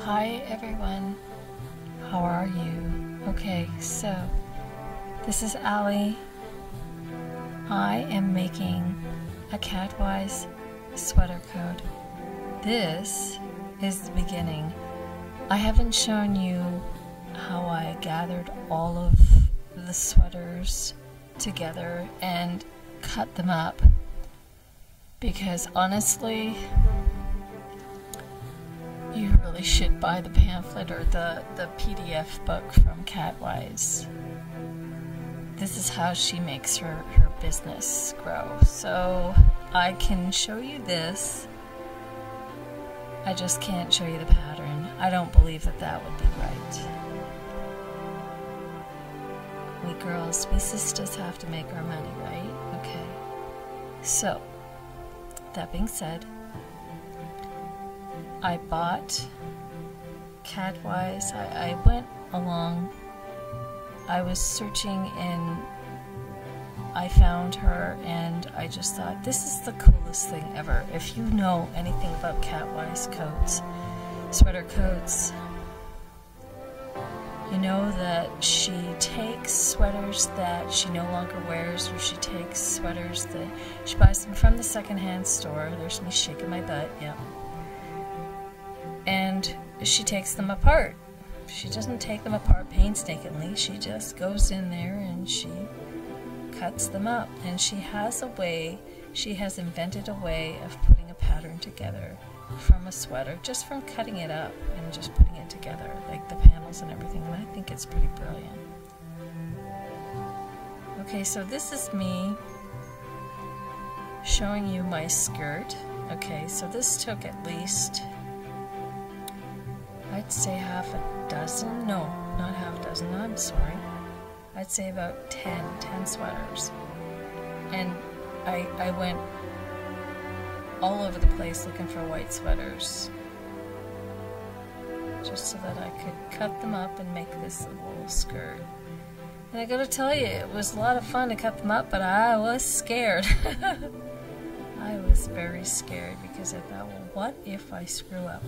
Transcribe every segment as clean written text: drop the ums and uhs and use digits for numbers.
Hi everyone, how are you? Okay, so this is Allie. I am making a Katwise Sweatercoat. This is the beginning. I haven't shown you how I gathered all of the sweaters together and cut them up, because honestly, you really should buy the pamphlet or the PDF book from Katwise. This is how she makes her business grow. So I can show you this, I just can't show you the pattern. I don't believe that that would be right. We girls, we sisters have to make our money, right? Okay. So, that being said, I bought Katwise. I went along, I was searching and I found her and I just thought, this is the coolest thing ever. If you know anything about Katwise coats, sweater coats, you know that she takes sweaters that she no longer wears, or she takes sweaters that she buys them from the secondhand store. There's me shaking my butt, yeah. And she takes them apart. She doesn't take them apart painstakingly. She just goes in there and she cuts them up. And she has a way, she has invented a way of putting a pattern together from a sweater, just from cutting it up and just putting it together, like the panels and everything. And I think it's pretty brilliant. Okay, so this is me showing you my skirt. Okay, so this took at least, I'd say half a dozen, no, not half a dozen, I'm sorry. I'd say about 10 sweaters. And I went all over the place looking for white sweaters, just so that I could cut them up and make this little skirt. And I gotta tell you, it was a lot of fun to cut them up, but I was scared. I was very scared because I thought, well, what if I screw up?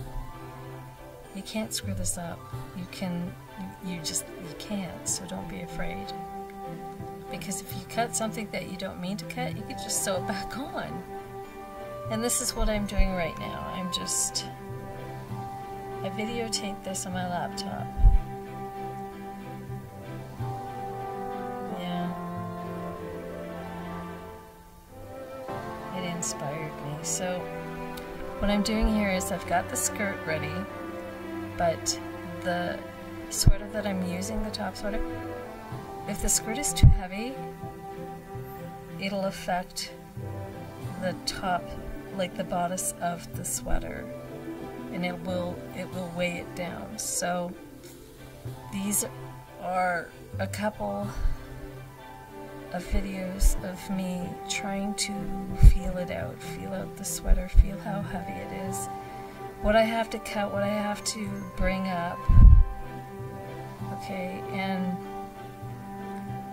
You can't screw this up. You can't, so don't be afraid. Because if you cut something that you don't mean to cut, you could just sew it back on. And this is what I'm doing right now. I videotaped this on my laptop. Yeah. It inspired me. So, what I'm doing here is I've got the skirt ready, but the sweater that I'm using, the top sweater, if the skirt is too heavy, it'll affect the top, like the bodice of the sweater, and it will weigh it down. So these are a couple of videos of me trying to feel it out, feel out the sweater, feel how heavy it is, what I have to cut, what I have to bring up. Okay, and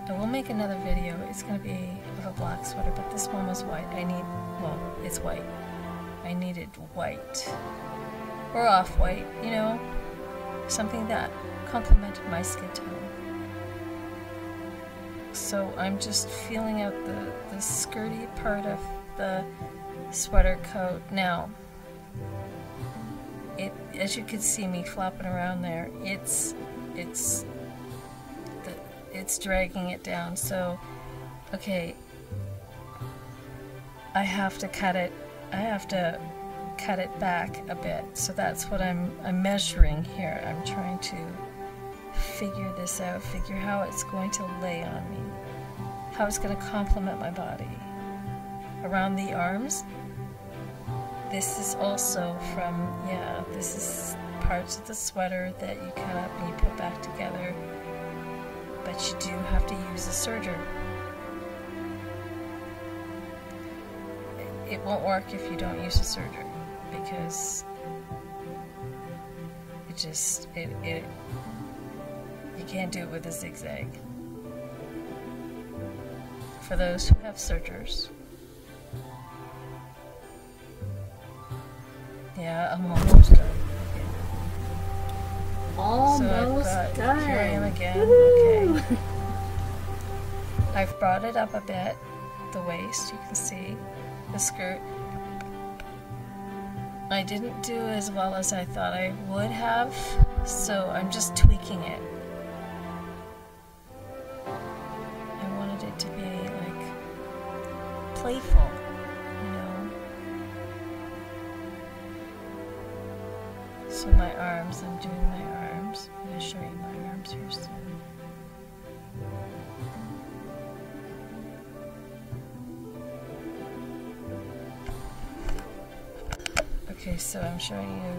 I will make another video. It's going to be of a black sweater, but this one was white. Well, it's white. I needed white. Or off-white, you know, something that complemented my skin tone. So I'm just feeling out the skirty part of the sweater coat. Now, as you can see me flopping around there, it's dragging it down. So, okay, I have to cut it. I have to cut it back a bit. So that's what I'm measuring here. I'm trying to figure this out, figure how it's going to lay on me, how it's going to complement my body. Around the arms, this is also from, yeah, this is parts of the sweater that you cut up and you put back together, but you do have to use a serger. It won't work if you don't use a serger, because you can't do it with a zigzag. For those who have sergers, yeah, I'm almost done. Okay. Almost done. Here I am again. Woo! Okay. I've brought it up a bit, the waist, you can see, the skirt. I didn't do as well as I thought I would have, so I'm just tweaking it. I wanted it to be like playful, you know. So my arms, I'm doing my arms. I'm going to show you my arms here soon. Okay, so I'm showing you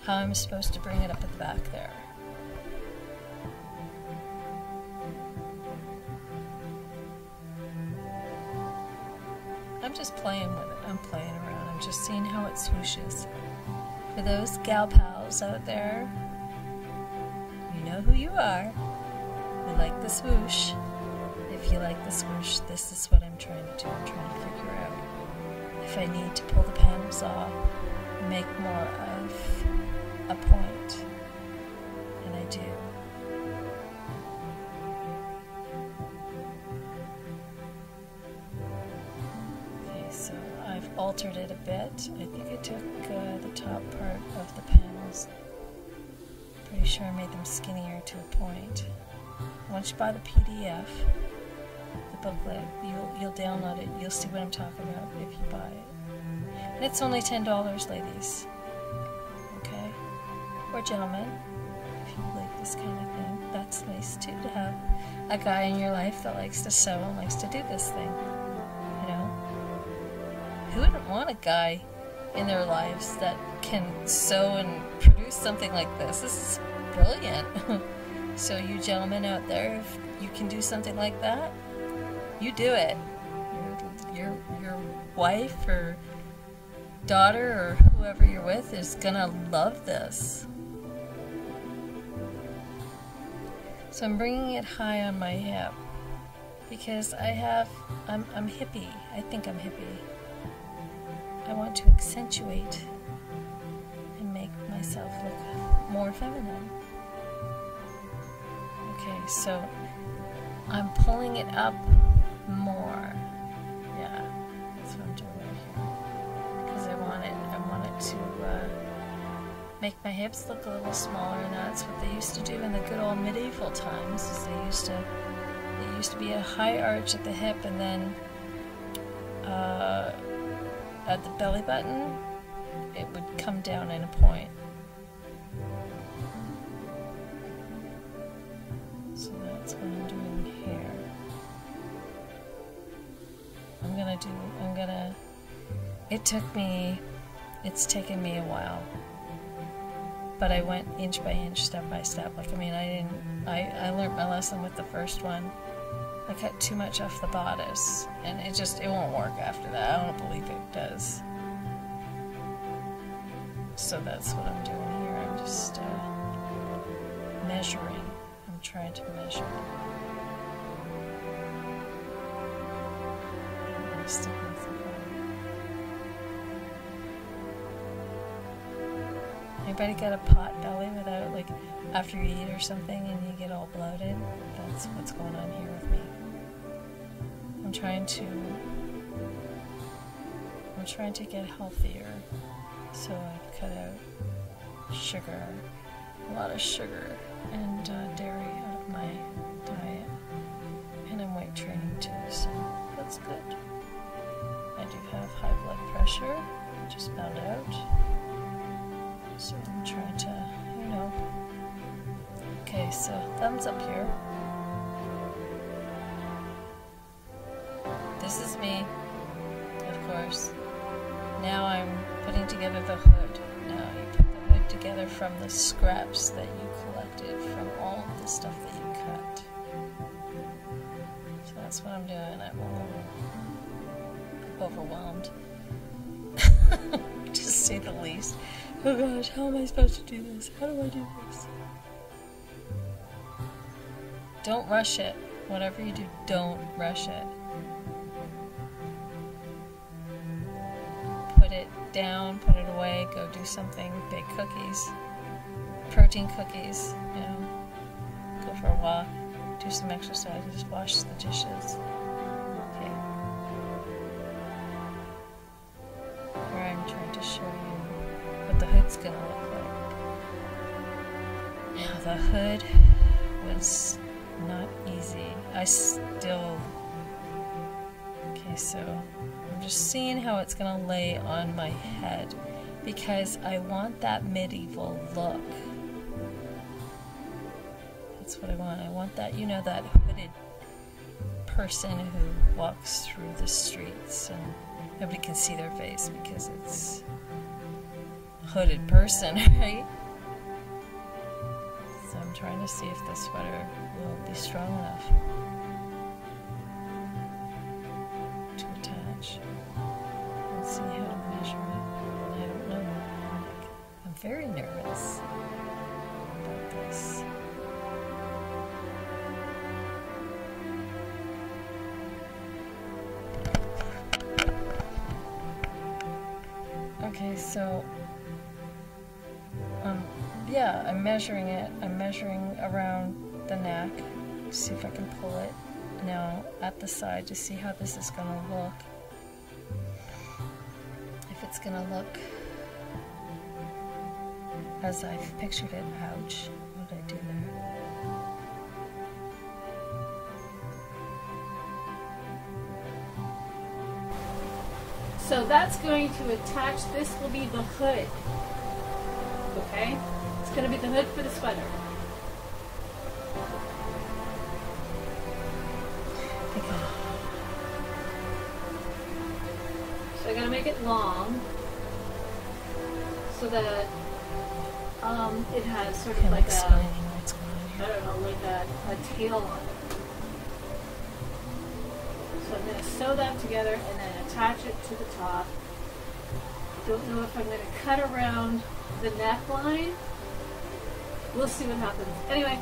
how I'm supposed to bring it up at the back there. I'm just playing with it. I'm playing around. I'm just seeing how it swooshes. For those gal pals out there, you know who you are. We like the swoosh. If you like the swoosh, this is what I'm trying to do. I'm trying to figure out if I need to pull the panels off, make more of a point, and I do. Okay, so I've altered it a bit. I think I took the top part of the panels. Pretty sure I made them skinnier to a point. Once you buy the PDF, the booklet, you'll download it. You'll see what I'm talking about if you buy it. And it's only $10, ladies. Okay? Or gentlemen, if you like this kind of thing. That's nice too, to have a guy in your life that likes to sew and likes to do this thing. You know? Who wouldn't want a guy in their lives that can sew and produce something like this? This is brilliant. So you gentlemen out there, if you can do something like that, you do it. Your wife or daughter or whoever you're with is gonna love this. So I'm bringing it high on my hip because I'm hippie. I think I'm hippie. I want to accentuate and make myself look more feminine. Okay, so I'm pulling it up more. Yeah, that's what I'm doing right here. Because I want it to make my hips look a little smaller, and that's what they used to do in the good old medieval times. Is they used to be a high arch at the hip, and then at the belly button, it would come down in a point. So that's what I'm doing here. It's taken me a while, but I went inch by inch, step by step. Like, I mean, I learned my lesson with the first one. I cut too much off the bodice, and it won't work after that. I don't believe it does. So that's what I'm doing here. I'm just measuring. I'm trying to measure. I'm gonna stick with the bone. Anybody got a pot belly without, like, after you eat or something and you get all bloated? That's what's going on here with me. I'm trying to get healthier, so I've cut out sugar, a lot of sugar and dairy out of my diet, and I'm weight training too, so that's good. I do have high blood pressure, just found out, so I'm trying to, you know. Okay, so thumbs up here. This is me, of course. Now I'm putting together the hood. Now you put the hood together from the scraps that you collected from all of the stuff that you cut. So that's what I'm doing. I'm a little overwhelmed, to say the least. Oh gosh, how am I supposed to do this? How do I do this? Don't rush it. Whatever you do, don't rush it. Put it down, put it away, go do something, bake cookies, protein cookies, you know, go for a walk, do some exercises, wash the dishes. Okay. Here I'm trying to show you what the hood's gonna look like. Now the hood was not easy. Okay, so I'm just seeing how it's gonna lay on my head because I want that medieval look. That's what I want. I want that, you know, that hooded person who walks through the streets and nobody can see their face because it's a hooded person, right? So I'm trying to see if the sweater will be strong enough to attach. Let's see how to measure it. I don't know. I'm very nervous about this. Okay, so yeah, I'm measuring it. I'm measuring around the neck, see if I can pull it now at the side to see how this is going to look. If it's going to look as I've pictured it. Ouch, what did I do there? So that's going to attach, this will be the hood. Okay? It's going to be the hood for the sweater. So I'm going to make it long so that it has sort of like a, I don't know, like a tail on it. So I'm going to sew that together and then attach it to the top. Don't know if I'm going to cut around the neckline. We'll see what happens. Anyway.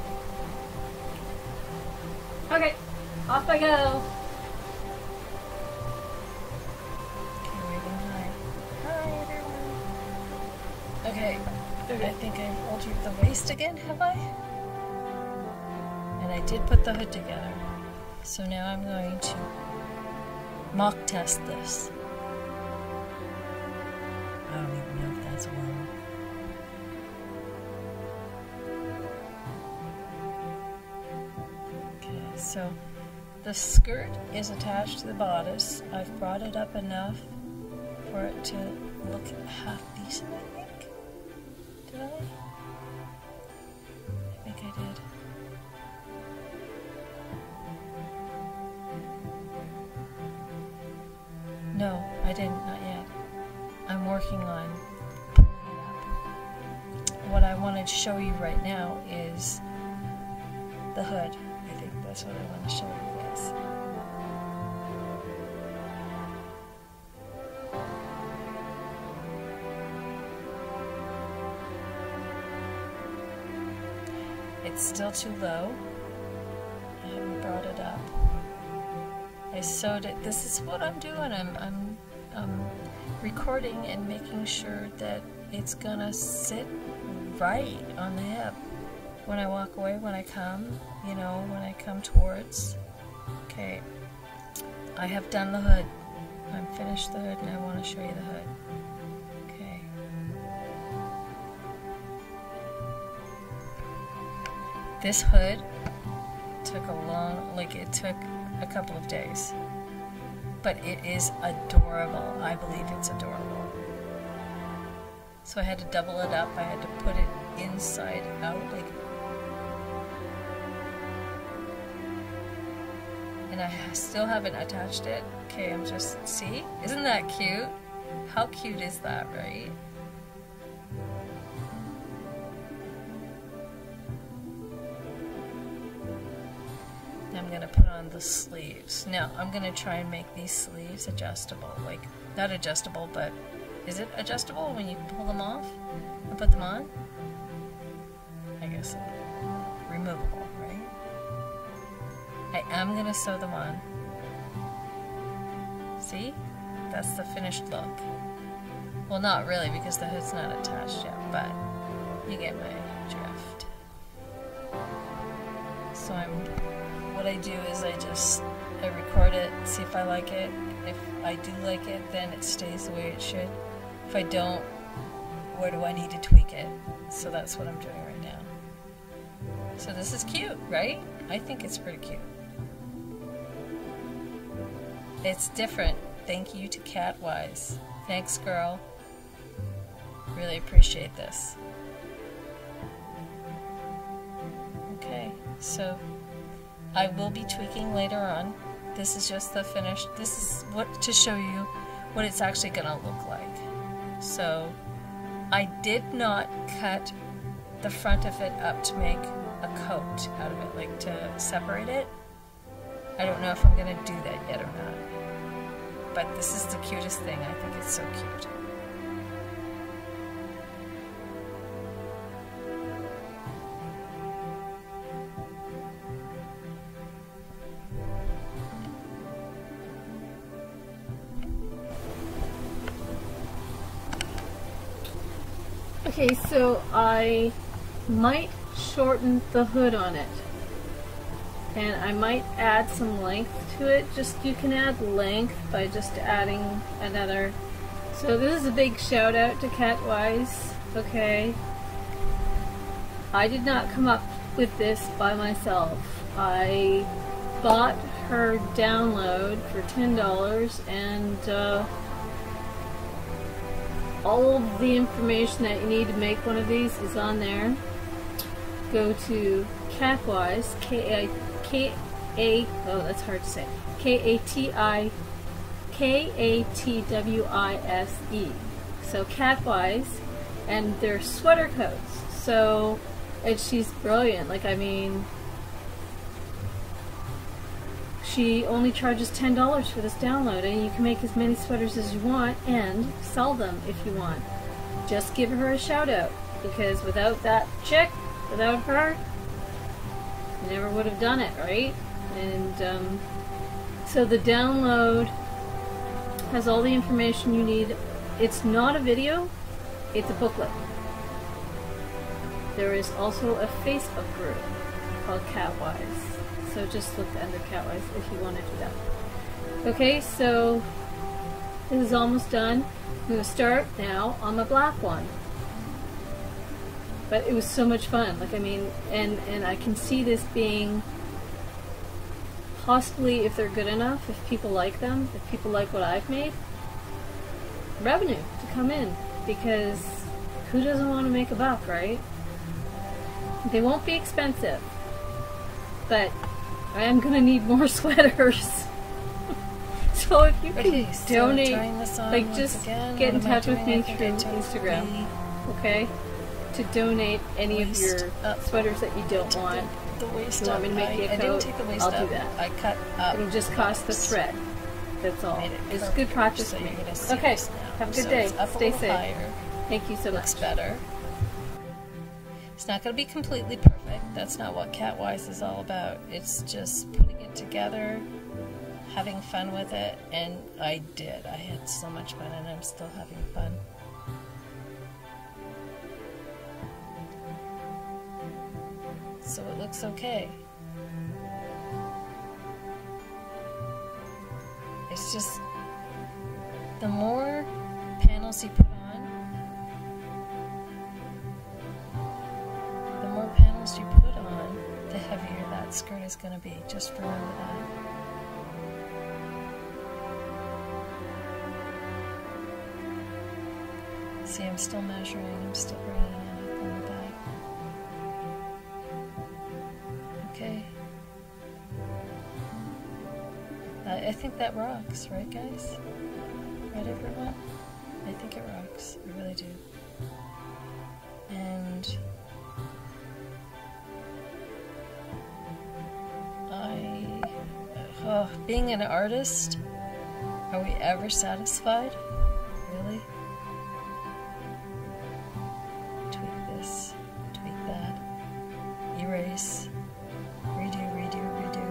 Okay, off I go. Okay, I think I altered the waist again, have I? And I did put the hood together. So now I'm going to mock test this. I don't even know if that's a word. Okay, so the skirt is attached to the bodice. I've brought it up enough for it to look half decent, I think. Did I? I think I did. No, I didn't, not yet. I'm working on pulling it up. What I wanted to show you right now is the hood. I think that's what I want to show you guys. It's still too low. I haven't brought it up. I sewed it. This is what I'm doing. I'm recording and making sure that it's gonna sit right on the hip when I walk away, when I come, you know, when I come towards. Okay, I have done the hood. I'm finished the hood and I want to show you the hood. Okay. This hood took it took a couple of days, but it is adorable. I believe it's adorable. So I had to double it up. I had to put it inside out, like, and I still haven't attached it. Okay, I'm just, see? Isn't that cute? How cute is that, right? I'm gonna put on the sleeves. Now, I'm gonna try and make these sleeves adjustable. Like, not adjustable, but is it adjustable when you pull them off and put them on? I guess so. Removable, right? I am gonna sew them on. See? That's the finished look. Well, not really, because the hood's not attached yet, but you get my drift. So what I do is I record it, see if I like it. If I do like it, then it stays the way it should. If I don't, where do I need to tweak it? So that's what I'm doing right now. So this is cute, right? I think it's pretty cute. It's different. Thank you to Katwise. Thanks, girl. Really appreciate this. Okay, so I will be tweaking later on. This is just the finished. This is what to show you what it's actually gonna look like. So I did not cut the front of it up to make a coat out of it, like to separate it. I don't know if I'm gonna do that yet or not. But this is the cutest thing. I think it's so cute. Okay, so I might shorten the hood on it, and I might add some length to it. Just you can add length by just adding another. So this is a big shout out to Katwise. Okay, I did not come up with this by myself. I bought her download for $10, and all of the information that you need to make one of these is on there. Go to Katwise, oh, that's hard to say. Katwise. So Katwise, and they're sweater coats. So, and she's brilliant. Like, I mean, she only charges $10 for this download, and you can make as many sweaters as you want and sell them if you want. Just give her a shout out, because without that chick, without her, you never would have done it, right? And so the download has all the information you need. It's not a video, it's a booklet. There is also a Facebook group called Katwise. So just look under Katwise if you want to do that. Okay, so this is almost done. I'm going to start now on the black one. But it was so much fun. Like, I mean, and I can see this being possibly, if they're good enough, if people like them, if people like what I've made, revenue to come in. Because who doesn't want to make a buck, right? They won't be expensive. But I am going to need more sweaters. So if you can donate, like, just get in touch with me through Instagram, okay? To donate any of your sweaters that you don't want. If you want me to make you a coat, I'll do that. I cut up. It'll just cost the thread. That's all. It's good practice for me. Okay, have a good day. Stay safe. Thank you so much. Looks better. It's not going to be completely perfect. That's not what Katwise is all about. It's just putting it together, having fun with it, and I did. I had so much fun, and I'm still having fun. So it looks okay. It's just the more panels you put on, the more panels you put on, the heavier that skirt is going to be. Just remember that. See, I'm still measuring, I'm still bringing it up on the back. Okay. I think that rocks, right guys? Right everyone? I think it rocks. I really do. And being an artist, are we ever satisfied? Really? Tweak this, tweak that, erase, redo, redo, redo.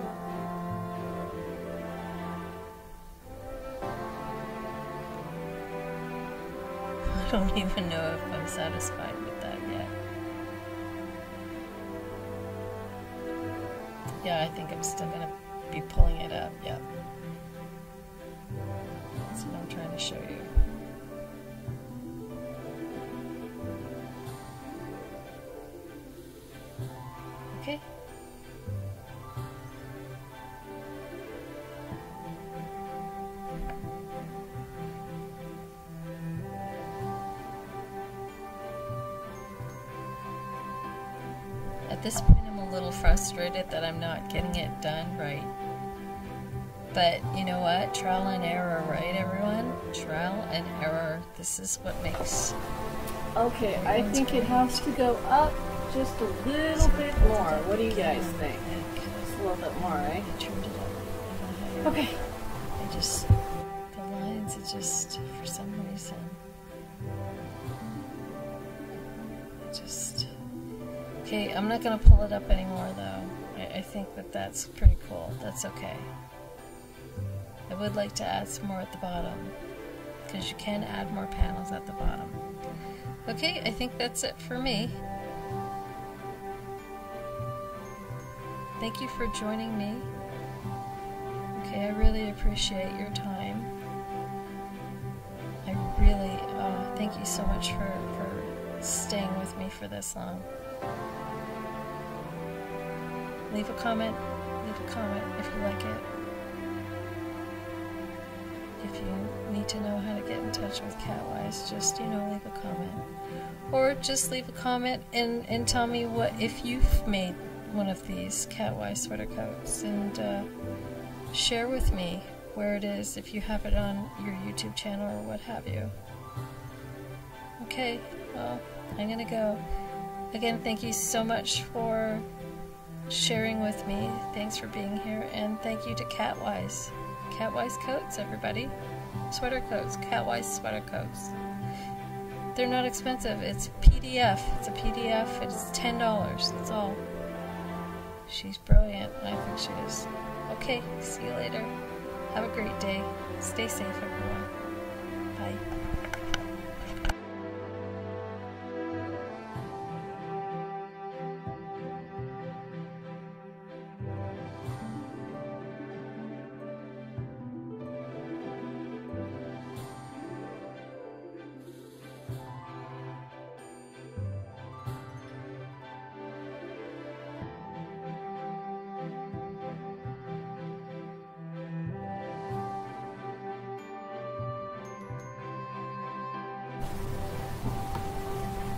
I don't even know if I'm satisfied with that yet. Yeah, I think I'm still gonna be pulling it up. Yeah. That's what I'm trying to show you. Okay. At this point, I'm a little frustrated that I'm not getting it done right. But you know what? Trial and error, right, everyone? Trial and error. This is what makes... Okay, I think it has to go up just a little bit more. What do you guys think? Just a little bit more, right? I turned it up. Okay. I just... The lines are just, for some reason... Just... Okay, I'm not going to pull it up anymore, though. I think that that's pretty cool. That's okay. I would like to add some more at the bottom, because you can add more panels at the bottom. Okay, I think that's it for me. Thank you for joining me. Okay, I really appreciate your time. I really, thank you so much for staying with me for this long. Leave a comment if you like it. If you need to know how to get in touch with Katwise, just, you know, leave a comment. Or just leave a comment and tell me what if you've made one of these Katwise sweater coats, and share with me where it is, if you have it on your YouTube channel or what have you. Okay, well, I'm gonna go. Again, thank you so much for sharing with me. Thanks for being here, and thank you to Katwise. Katwise coats, everybody. Sweater coats, Katwise sweater coats. They're not expensive. It's PDF. It's a PDF. It's $10. That's all. She's brilliant. I think she is. Okay, see you later. Have a great day. Stay safe, everyone. Bye.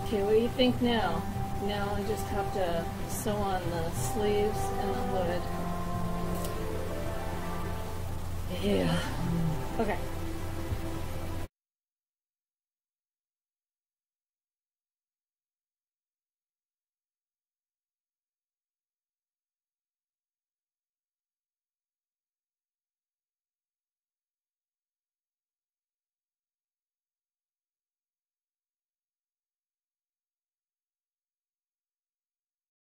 Okay, what do you think now? Now I just have to sew on the sleeves and the hood. Yeah. Okay.